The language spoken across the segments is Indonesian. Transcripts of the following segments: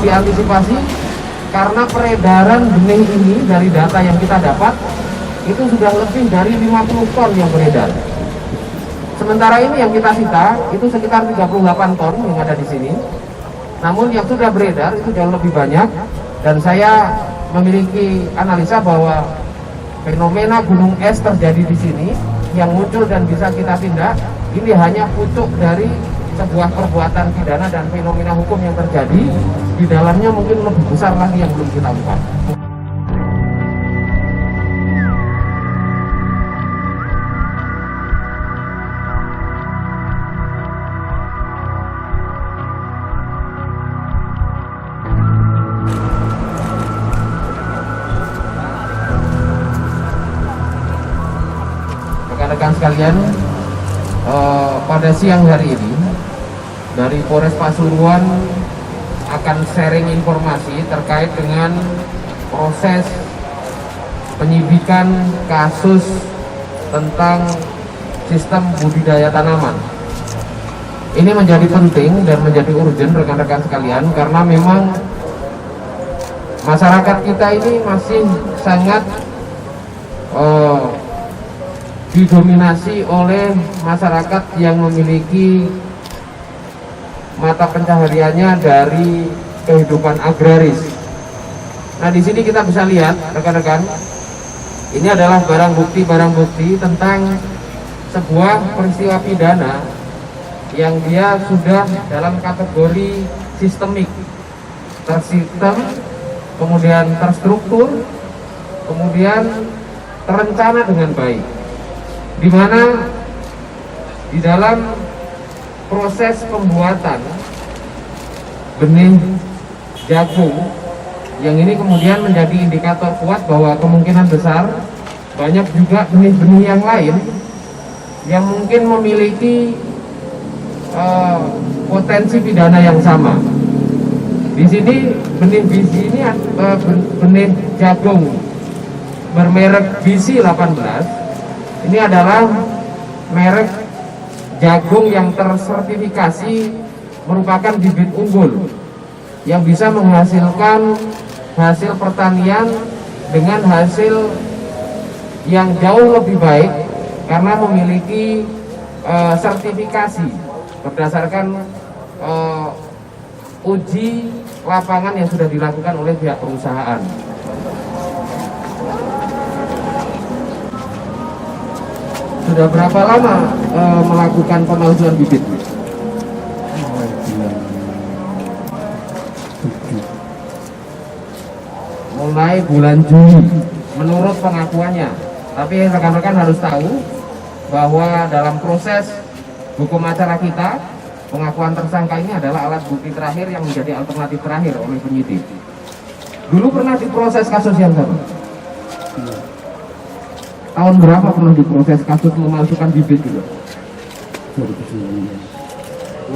diantisipasi karena peredaran benih ini dari data yang kita dapat itu sudah lebih dari 50 ton yang beredar. Sementara ini yang kita sita itu sekitar 38 ton yang ada di sini. Namun yang sudah beredar itu jauh lebih banyak, dan saya memiliki analisa bahwa fenomena gunung es terjadi di sini yang muncul dan bisa kita tindak ini hanya pucuk dari sebuah perbuatan pidana dan fenomena hukum yang terjadi di dalamnya mungkin lebih besar lagi yang belum kita ungkap. Rekan-rekan sekalian, pada siang hari ini dari Polres Pasuruan akan sharing informasi terkait dengan proses penyidikan kasus tentang sistem budidaya tanaman. Ini menjadi penting dan menjadi urgent rekan-rekan sekalian karena memang masyarakat kita ini masih sangat didominasi oleh masyarakat yang memiliki mata pencahariannya dari kehidupan agraris. Nah, di sini kita bisa lihat rekan-rekan, ini adalah barang bukti tentang sebuah peristiwa pidana yang dia sudah dalam kategori sistemik, tersistem, kemudian terstruktur, kemudian terencana dengan baik, di mana di dalam proses pembuatan benih jagung yang ini kemudian menjadi indikator kuat bahwa kemungkinan besar banyak juga benih-benih yang lain yang mungkin memiliki potensi pidana yang sama. Di sini benih biji ini benih jagung bermerek BC 18. Ini adalah merek jagung yang tersertifikasi merupakan bibit unggul yang bisa menghasilkan hasil pertanian dengan hasil yang jauh lebih baik karena memiliki sertifikasi berdasarkan uji lapangan yang sudah dilakukan oleh pihak perusahaan. Sudah berapa lama melakukan pemalsuan bibit? Mulai bulan Juli menurut pengakuannya. Tapi rekan-rekan harus tahu bahwa dalam proses hukum acara kita, pengakuan tersangka ini adalah alat bukti terakhir yang menjadi alternatif terakhir oleh penyidik. Dulu pernah diproses kasus yang sama. Tahun berapa pernah diproses kasus memalsukan bibit juga?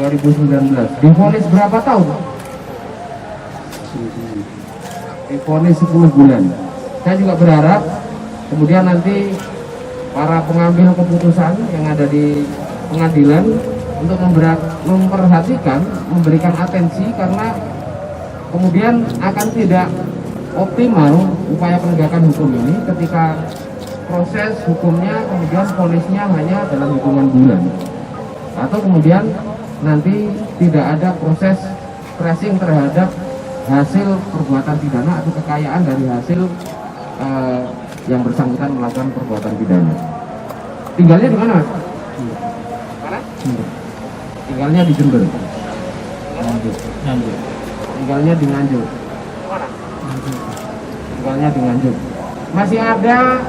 2019. Divonis berapa tahun? Divonis 10 bulan. Saya juga berharap kemudian nanti para pengambil keputusan yang ada di pengadilan untuk memperhatikan, memberikan atensi karena kemudian akan tidak optimal upaya penegakan hukum ini ketika proses hukumnya kemudian vonisnya hanya dalam hitungan bulan, atau kemudian nanti tidak ada proses tracing terhadap hasil perbuatan pidana atau kekayaan dari hasil yang bersangkutan melakukan perbuatan pidana. Tinggalnya di mana? Mana? Tinggalnya di Jember. Nganjuk. Tinggalnya di Nganjuk. Mana? Tinggalnya di Nganjuk. Masih ada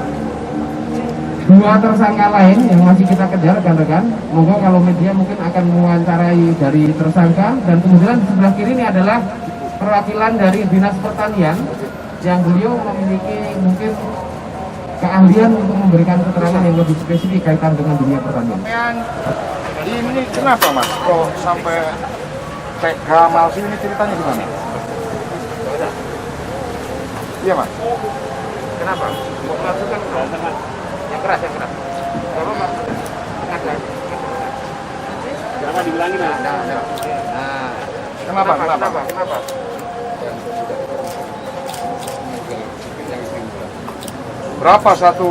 2 tersangka lain yang masih kita kejar rekan-rekan. Monggo kalau media mungkin akan mewawancarai dari tersangka, dan kemudian di sebelah kiri ini adalah perwakilan dari Dinas Pertanian yang beliau memiliki mungkin keahlian untuk memberikan keterangan yang lebih spesifik kaitan dengan dunia pertanian. Ini kenapa Mas kok sampai tega malsi, ini ceritanya gimana? Iya Mas. Kenapa? Mau melakukan yang keras, yang keras. Kalau maksudnya Jangan dibilangin Mas. Nah, Kenapa? kenapa? Berapa satu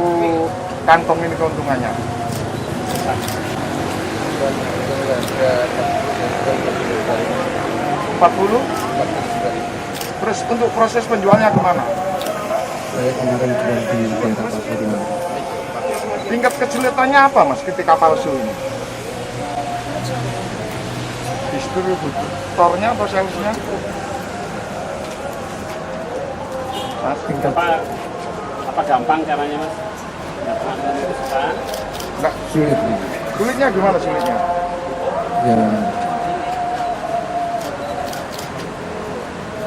kantong ini keuntungannya? 40? Terus untuk proses penjualnya kemana? Saya kemarin sudah di daerah Pasuruan. Tingkat kesulitannya apa mas ketika palsu ini? Distributornya atau salesnya? Mas, Apa gampang caranya mas? Gampang itu susah. enggak, Sulit. sulitnya gimana sulitnya? Ya,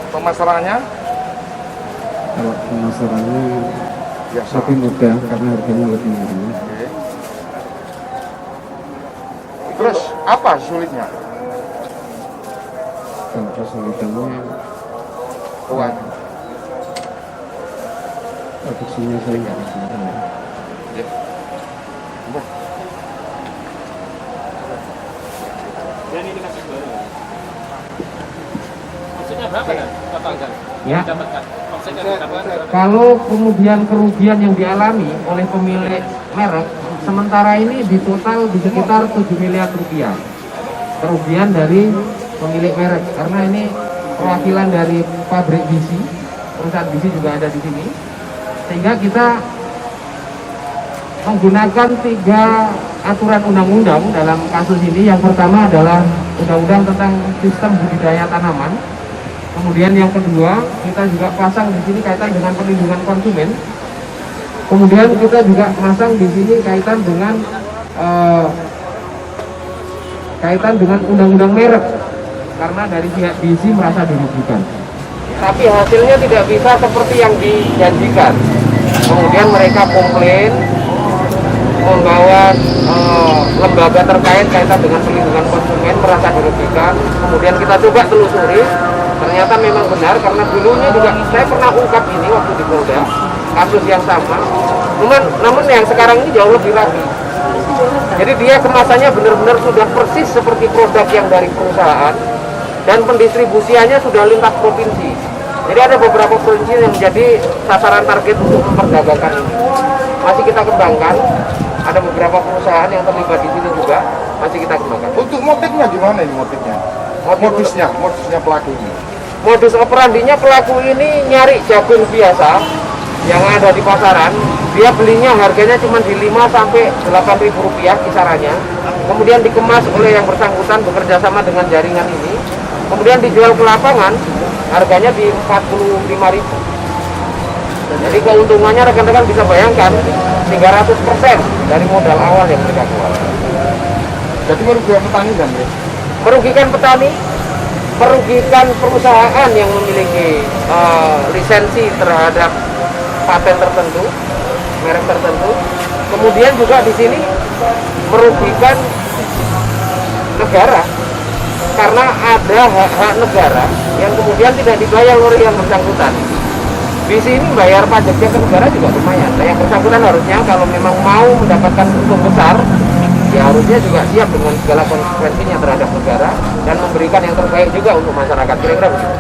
Pemasarannya kalau pemasarannya biasa. lebih mudah karena harganya lebih murah. Oke. Terus apa sulitnya? Kalau kesulitannya Uang. produksinya saya nggak bisa. Ya. Dan ini kasih baru. Maksudnya berapa kan? Total kan? Ya. Dapatkan. Maksudnya dapatkan. Kalau kemudian kerugian yang dialami oleh pemilik merek, sementara ini di total di sekitar 7 miliar rupiah. Kerugian dari pemilik merek, karena ini perwakilan dari pabrik bisi, perusahaan bisi juga ada di sini. Sehingga kita menggunakan 3 aturan undang-undang dalam kasus ini. Yang pertama adalah undang-undang tentang sistem budidaya tanaman. Kemudian yang kedua, kita juga pasang di sini kaitan dengan perlindungan konsumen. Kemudian kita juga pasang di sini kaitan dengan undang-undang merek, karena dari pihak BISI merasa dirugikan. Tapi hasilnya tidak bisa seperti yang dijanjikan. Kemudian mereka komplain, membawa lembaga terkait kaitan dengan perlindungan konsumen merasa dirugikan. Kemudian kita coba telusuri, ternyata memang benar, karena dulunya juga saya pernah ungkap ini waktu di Polda, kasus yang sama. Namun yang sekarang ini jauh lebih rapi. Jadi dia kemasannya benar-benar sudah persis seperti produk yang dari perusahaan, dan pendistribusiannya sudah lintas provinsi. Jadi ada beberapa provinsi yang menjadi sasaran target untuk memperdagangkan ini. Masih kita kembangkan. Ada beberapa perusahaan yang terlibat di sini juga, masih kita kembangkan. Untuk motifnya gimana ini motifnya? Modusnya pelaku ini. Modus operandinya pelaku ini nyari jagung biasa yang ada di pasaran. Dia belinya harganya cuma di 5 sampai 8 ribu rupiah kisarannya. Kemudian dikemas oleh yang bersangkutan bekerja sama dengan jaringan ini. Kemudian dijual ke lapangan, harganya di 45 ribu. Jadi keuntungannya rekan-rekan bisa bayangkan 300% dari modal awal yang mereka keluar. Jadi merugikan petani kan ya? Merugikan petani, merugikan perusahaan yang memiliki lisensi terhadap paten tertentu, merek tertentu. Kemudian juga di sini merugikan negara, karena ada hak-hak negara yang kemudian tidak dibayar oleh yang bersangkutan. Di sini bayar pajaknya ke negara juga lumayan. Nah, yang bersangkutan harusnya kalau memang mau mendapatkan untung besar, ya harusnya juga siap dengan segala konsekuensinya terhadap negara dan memberikan yang terbaik juga untuk masyarakat. Kira-kira begitu.